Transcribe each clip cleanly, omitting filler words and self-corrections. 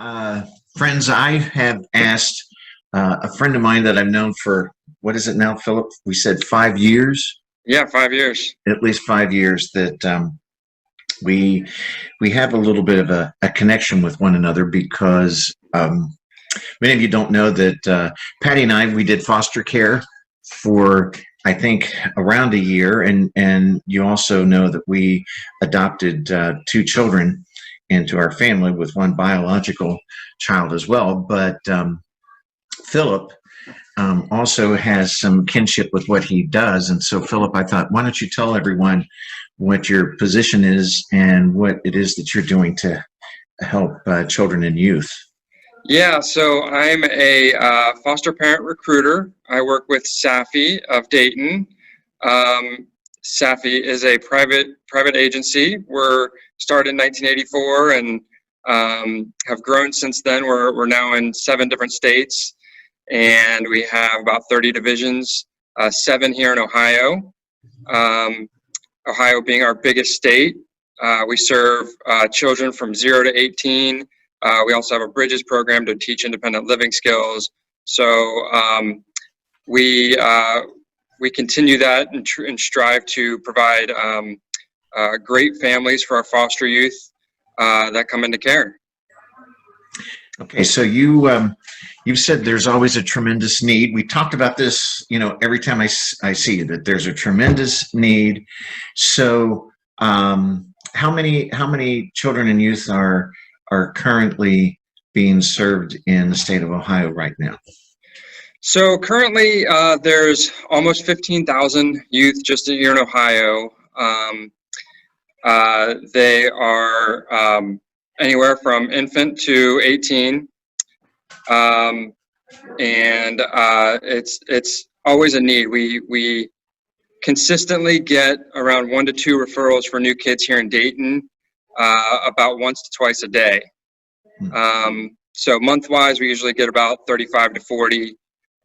Uh, Friends, I have asked a friend of mine that I've known for, what is it now, Philip? We said 5 years, Yeah, 5 years. at least 5 years, that we we have a little bit of a connection with one another because many of you don't know that Patty and I, we did foster care for, I think, around a year, and you also know that we adopted two children into our family with one biological child as well. But Philip also has some kinship with what he does. And so, Philip, I thought, why don't you tell everyone what your position is and what it is that you're doing to help children and youth? Yeah, so I'm a foster parent recruiter. I work with SAFY of Dayton. Um, SAFY is a private agency. We're started in 1984 and have grown since then. We're now in 7 different states, and we have about 30 divisions, 7 here in Ohio. Um, Ohio being our biggest state. We serve children from 0 to 18. We also have a Bridges program to teach independent living skills. So we continue that and strive to provide great families for our foster youth that come into care. Okay, so you've said there's always a tremendous need. We talked about this, every time I see you, that there's a tremendous need. So how many children and youth are currently being served in the state of Ohio right now? So currently there's almost 15,000 youth just here in Ohio. They are anywhere from infant to 18. And it's always a need. We consistently get around 1 to 2 referrals for new kids here in Dayton, about once to twice a day. So month-wise, we usually get about 35 to 40,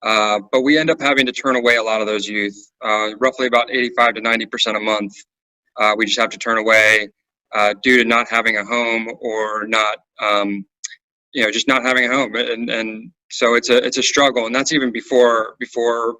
but we end up having to turn away a lot of those youth, roughly about 85 to 90% a month. We just have to turn away due to not having a home or not, just not having a home. And so it's a struggle, and that's even before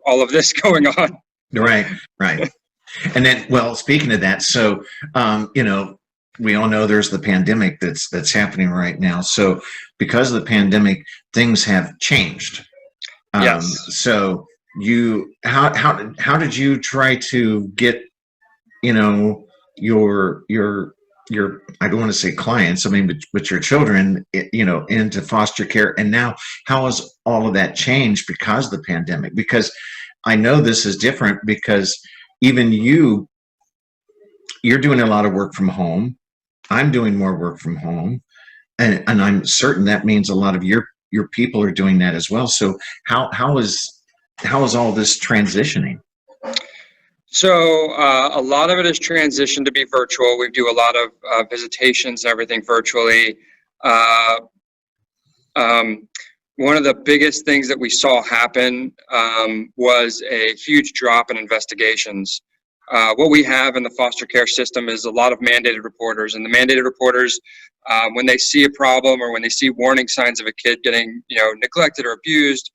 all of this going on. Right. And then, well, speaking of that, so we all know there's the pandemic that's happening right now. So because of the pandemic, things have changed. Yes. So how did you try to get your I don't want to say clients, I mean, but your children, into foster care? And now, how has all of that changed because of the pandemic? Because I know this is different because even you're doing a lot of work from home. I'm doing more work from home, and I'm certain that means a lot of your people are doing that as well. So how is all this transitioning? So a lot of it is transitioned to be virtual. We do a lot of visitations and everything virtually. One of the biggest things that we saw happen was a huge drop in investigations. What we have in the foster care system is a lot of mandated reporters, and the mandated reporters, when they see a problem or when they see warning signs of a kid getting, neglected or abused,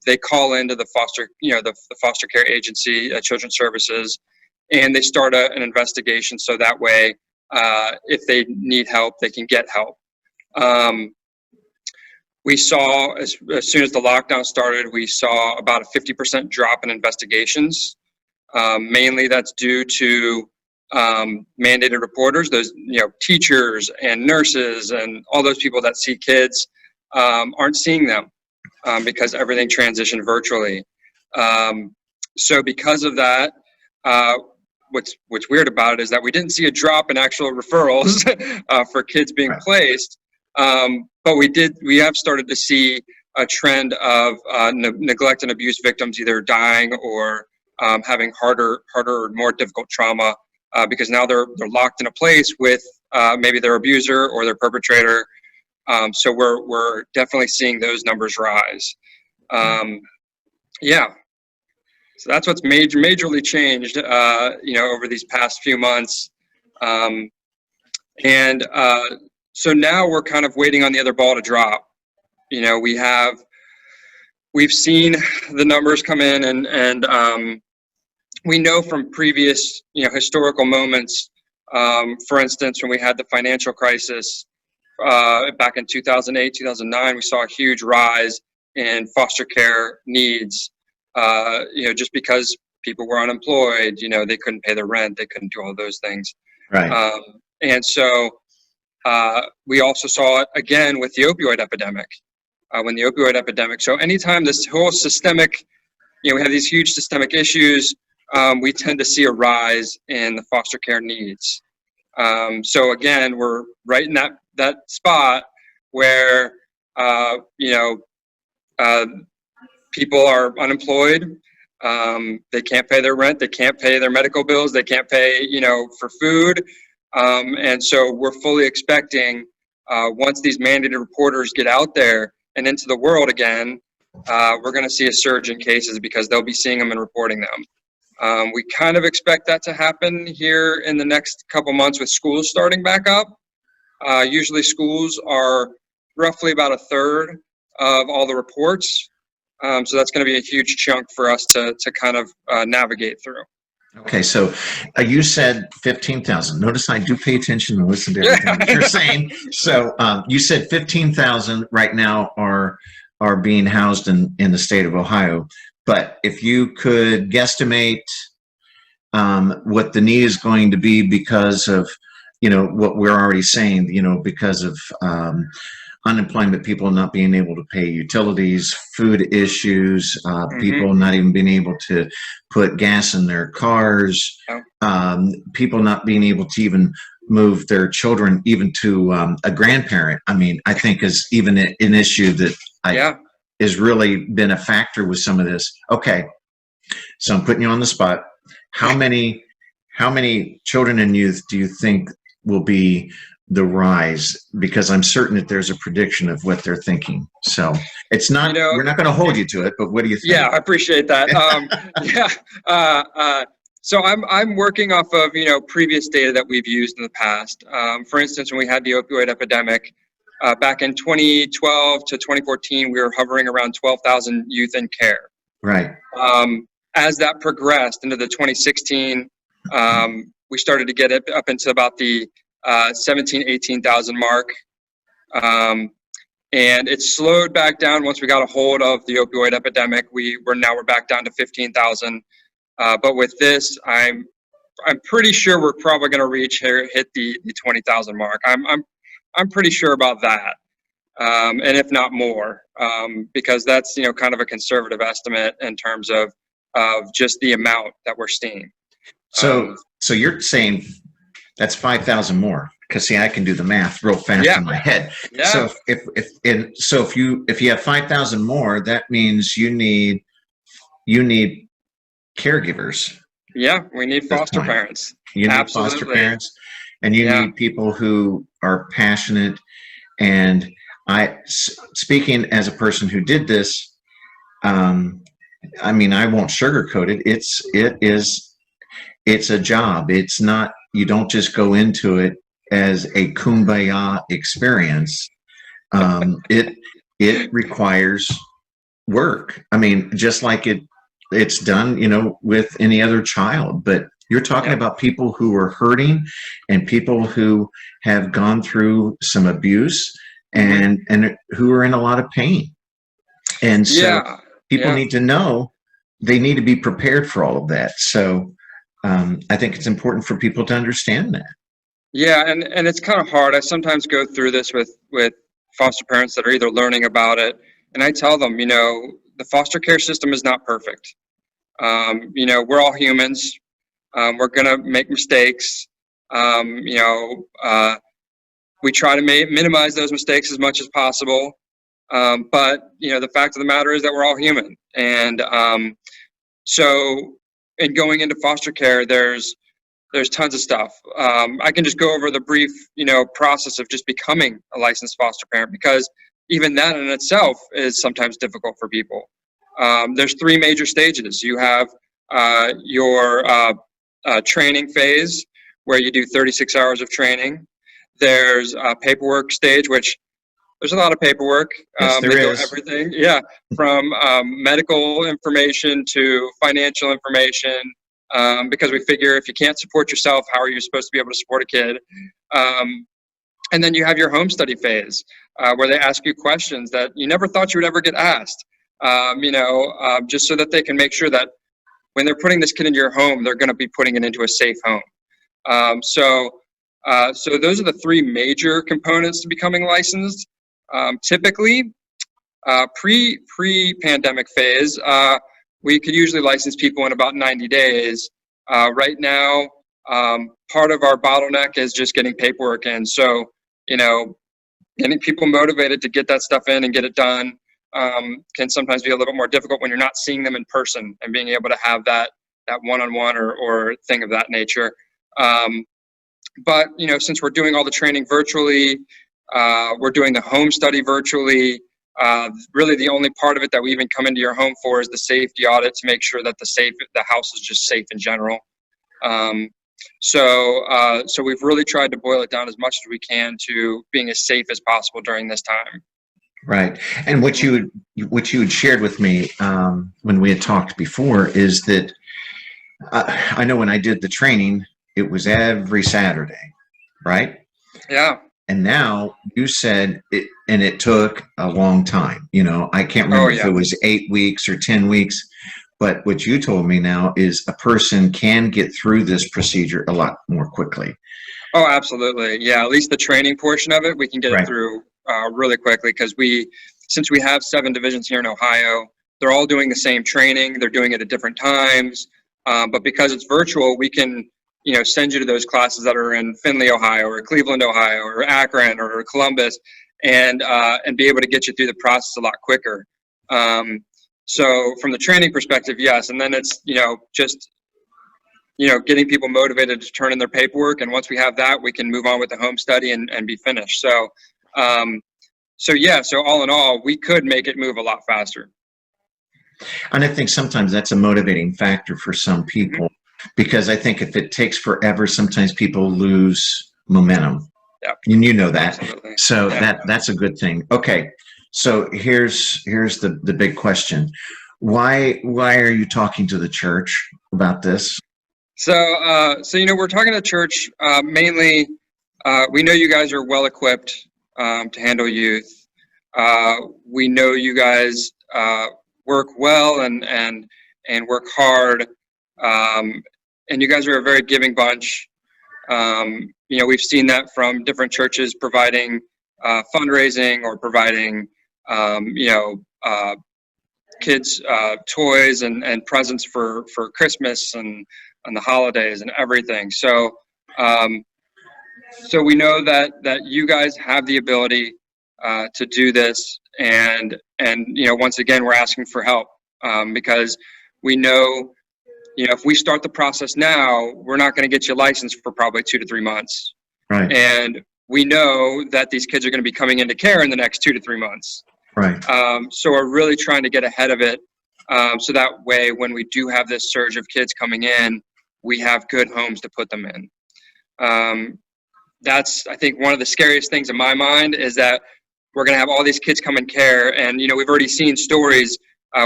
they call into the foster care agency, Children's Services, and they start an investigation. So that way, if they need help, they can get help. We saw as soon as the lockdown started, we saw about a 50% drop in investigations. Mainly that's due to mandated reporters, those teachers and nurses and all those people that see kids aren't seeing them because everything transitioned virtually. So because of that, what's weird about it is that we didn't see a drop in actual referrals for kids being placed, but we have started to see a trend of neglect and abuse victims either dying or having harder or more difficult trauma because now they're locked in a place with maybe their abuser or their perpetrator. So we're definitely seeing those numbers rise. Yeah. So that's what's majorly changed, over these past few months. And So now we're kind of waiting on the other ball to drop. You know, we've seen the numbers come in, and we know from previous, you know, historical moments, for instance, when we had the financial crisis back in 2008, 2009, we saw a huge rise in foster care needs, you know, just because people were unemployed, you know, they couldn't pay their rent, they couldn't do all those things. Right. And so we also saw it again with the opioid epidemic. So anytime this whole systemic, you know, we have these huge systemic issues, we tend to see a rise in the foster care needs. So again, we're right in that spot where, you know, people are unemployed. They can't pay their rent. They can't pay their medical bills. They can't pay, you know, for food. And so we're fully expecting, once these mandated reporters get out there and into the world again, we're going to see a surge in cases because they'll be seeing them and reporting them. We kind of expect that to happen here in the next couple months with schools starting back up. Usually schools are roughly about a third of all the reports. So that's going to be a huge chunk for us to kind of navigate through. Okay, so you said 15,000. Notice I do pay attention and listen to everything that you're saying. So you said 15,000 right now are being housed in the state of Ohio. But if you could guesstimate what the need is going to be because of, you know, what we're already saying, you know, because of unemployment, people not being able to pay utilities, food issues, people not even being able to put gas in their cars, people not being able to even move their children even to a grandparent. I mean, I think is even an issue that has really been a factor with some of this. Okay, so I'm putting you on the spot. How many children and youth do you think will be the rise? Because I'm certain that there's a prediction of what they're thinking. So it's not, you know, we're not going to hold you to it, but what do you think? Yeah, I appreciate that. So I'm working off of, you know, previous data that we've used in the past. For instance, when we had the opioid epidemic, back in 2012 to 2014, we were hovering around 12,000 youth in care. Right. As that progressed into the 2016, we started to get up into about the 17, 18,000 mark. And it slowed back down once we got a hold of the opioid epidemic. We're back down to 15,000. But with this, I'm pretty sure we're probably going to hit the 20,000 mark. I'm pretty sure about that. And if not more, because that's, you know, kind of a conservative estimate in terms of just the amount that we're seeing. So you're saying that's 5,000 more, because see, I can do the math real fast in my head. Yeah. So if you have 5,000 more, that means you need caregivers. Yeah, we need foster parents. You need foster parents, and you need people who are passionate. And speaking as a person who did this, I mean, I won't sugarcoat it. It's a job. It's not, you don't just go into it as a kumbaya experience. It requires work. I mean, just like it's done, you know, with any other child, but you're talking about people who are hurting and people who have gone through some abuse and who are in a lot of pain. And so people need to know, they need to be prepared for all of that. So I think it's important for people to understand that. Yeah, and it's kind of hard. I sometimes go through this with foster parents that are either learning about it, and I tell them, you know, the foster care system is not perfect. You know, we're all humans. We're gonna make mistakes. You know, we try to minimize those mistakes as much as possible. But you know, the fact of the matter is that we're all human, and so in going into foster care, there's tons of stuff. I can just go over the brief, you know, process of just becoming a licensed foster parent, because even that in itself is sometimes difficult for people. There's 3 major stages. You have your training phase, where you do 36 hours of training. There's a paperwork stage, which there's a lot of paperwork. Yes, there They go is. everything, yeah, from medical information to financial information, because we figure if you can't support yourself, how are you supposed to be able to support a kid? And then you have your home study phase, where they ask you questions that you never thought you would ever get asked, just so that they can make sure that when they're putting this kid into your home, they're going to be putting it into a safe home. So those are the three major components to becoming licensed. Typically, pre-pandemic phase, we could usually license people in about 90 days. Right now, part of our bottleneck is just getting paperwork in. So, getting people motivated to get that stuff in and get it done can sometimes be a little bit more difficult when you're not seeing them in person and being able to have that one-on-one or thing of that nature. But, since we're doing all the training virtually, we're doing the home study virtually. Really, the only part of it that we even come into your home for is the safety audit to make sure that the house is just safe in general. So we've really tried to boil it down as much as we can to being as safe as possible during this time. Right. And what you had shared with me when we had talked before is that I know when I did the training, it was every Saturday, right? Yeah. And now you said it, and it took a long time. I can't remember if it was 8 weeks or 10 weeks, but what you told me now is a person can get through this procedure a lot more quickly. Oh, absolutely. Yeah. At least the training portion of it, we can get it through really quickly because since we have 7 divisions here in Ohio, they're all doing the same training. They're doing it at different times. But because it's virtual, we can send you to those classes that are in Findlay, Ohio, or Cleveland, Ohio, or Akron, or Columbus, and be able to get you through the process a lot quicker. So from the training perspective, yes, and then it's just getting people motivated to turn in their paperwork, and once we have that, we can move on with the home study and be finished. So all in all, we could make it move a lot faster. And I think sometimes that's a motivating factor for some people. Mm-hmm. Because I think if it takes forever, sometimes people lose momentum. Yep. And you know that. Absolutely. So that's a good thing. Okay. So here's the big question. Why are you talking to the church about this? So we're talking to church mainly. We know you guys are well equipped to handle youth. We know you guys work well and work hard. And you guys are a very giving bunch. We've seen that from different churches providing fundraising or providing, kids toys and presents for Christmas and the holidays and everything. So we know that you guys have the ability to do this, and once again, we're asking for help because we know. If we start the process now, we're not going to get you licensed for probably 2 to 3 months. Right. And we know that these kids are going to be coming into care in the next 2 to 3 months. Right. So we're really trying to get ahead of it. So that way, when we do have this surge of kids coming in, we have good homes to put them in. That's, I think, one of the scariest things in my mind is that we're going to have all these kids come in care. And, we've already seen stories.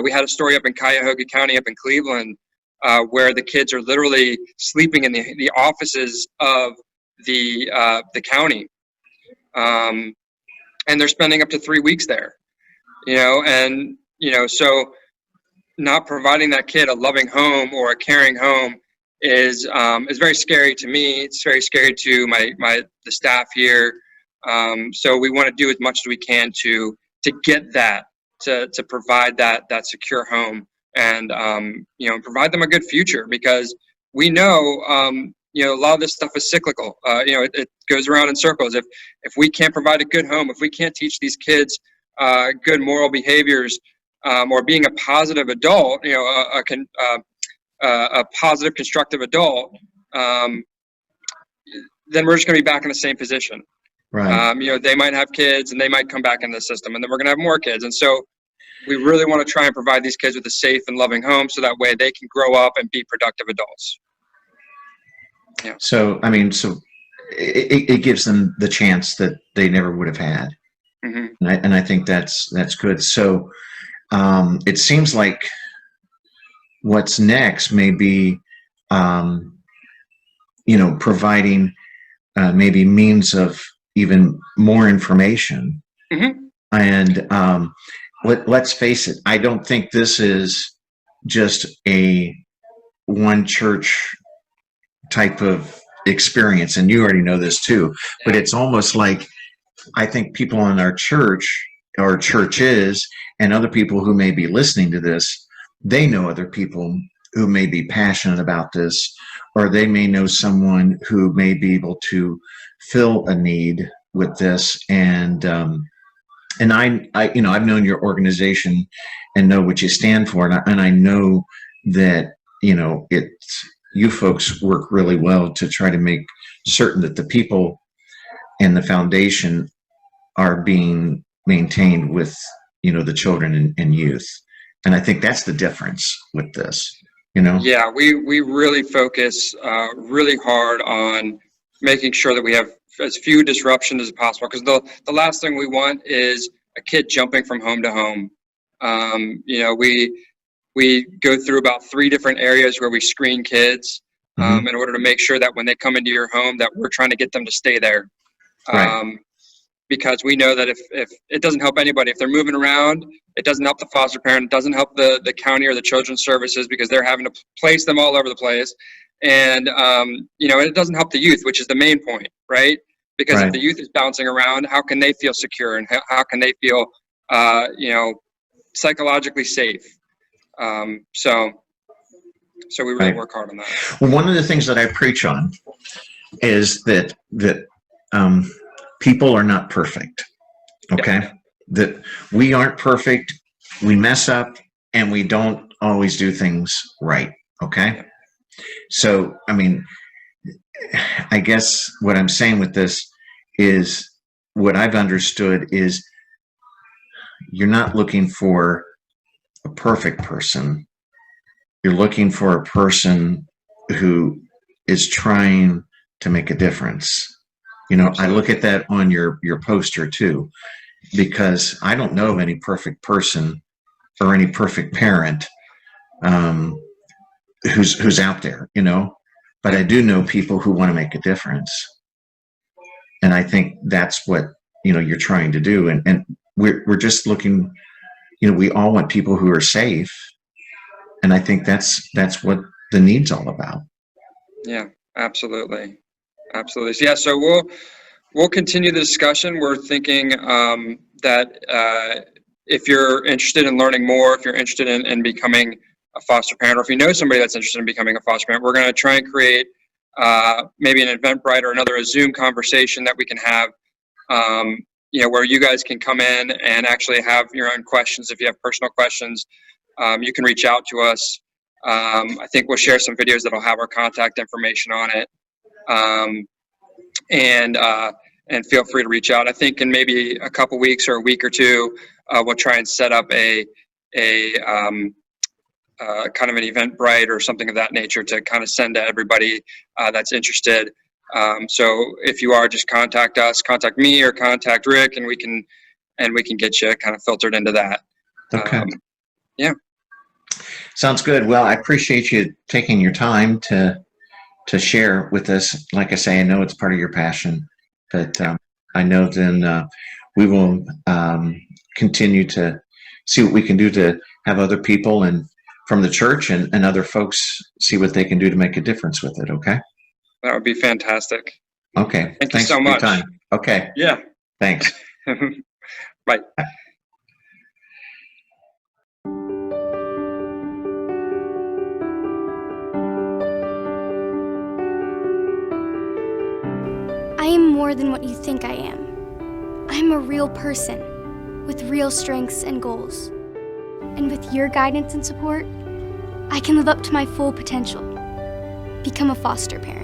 We had a story up in Cuyahoga County up in Cleveland, where the kids are literally sleeping in the offices of the county, and they're spending up to 3 weeks there. So not providing that kid a loving home or a caring home is very scary to me. It's very scary to the staff here. So we want to do as much as we can to get that to provide that secure home. And provide them a good future, because we know a lot of this stuff is cyclical. It goes around in circles. If we can't provide a good home, if we can't teach these kids good moral behaviors or being a positive adult, a positive, constructive adult, then we're just going to be back in the same position. Right. They might have kids and they might come back into the system, and then we're going to have more kids, and so. We really want to try and provide these kids with a safe and loving home so that way they can grow up and be productive adults. Yeah. So it gives them the chance that they never would have had. Hmm. And I think that's good. So it seems like what's next may be, providing maybe means of even more information. Hmm. And let's face it, I don't think this is just a one church type of experience. And you already know this too, but it's almost like I think people in our church or churches and other people who may be listening to this, they know other people who may be passionate about this, or they may know someone who may be able to fill a need with this. And I've known your organization and know what you stand for, and I know that you folks work really well to try to make certain that the people and the foundation are being maintained with the children and youth. And I think that's the difference with this. Yeah, we really focus really hard on making sure that we have as few disruptions as possible, because the last thing we want is a kid jumping from home to home. We go through about 3 different areas where we screen kids in order to make sure that when they come into your home that we're trying to get them to stay there. Right. Because we know that if it doesn't help anybody, if they're moving around, it doesn't help the foster parent, it doesn't help the county or the children's services, because they're having to place them all over the place. And, it doesn't help the youth, which is the main point, right? Because Right. if the youth is bouncing around, how can they feel secure, and how can they feel, psychologically safe? So we really Right. work hard on that. Well, one of the things that I preach on is that people are not perfect. Okay. Yep. That we aren't perfect. We mess up and we don't always do things right. Okay. Yep. So, I guess what I'm saying with this is what I've understood is you're not looking for a perfect person. You're looking for a person who is trying to make a difference. I look at that on your poster too, because I don't know of any perfect person or any perfect parent who's out there, but I do know people who want to make a difference. And I think that's what, you're trying to do. And we're just looking, we all want people who are safe. And I think that's what the need's all about. Yeah, absolutely. Absolutely. Yeah. So we'll continue the discussion. We're thinking that if you're interested in learning more, if you're interested in becoming a foster parent, or if you know somebody that's interested in becoming a foster parent, we're going to try and create maybe an Eventbrite or a Zoom conversation that we can have, where you guys can come in and actually have your own questions. If you have personal questions, you can reach out to us. I think we'll share some videos that'll have our contact information on it. And feel free to reach out. I think in maybe a couple weeks or a week or two, we'll try and set up a kind of an Eventbrite or something of that nature to kind of send to everybody that's interested. So if you are, just contact us, contact me, or contact Rick, and we can get you kind of filtered into that. Okay. Yeah. Sounds good. Well, I appreciate you taking your time to share with us. Like I say, I know it's part of your passion, but I know then we will continue to see what we can do to have other people and from the church and other folks see what they can do to make a difference with it. Okay. That would be fantastic. Okay. Thank Thanks you so much. For your time. Okay. Yeah. Thanks. Bye. I am more than what you think I am. I am a real person with real strengths and goals. And with your guidance and support, I can live up to my full potential. Become a foster parent.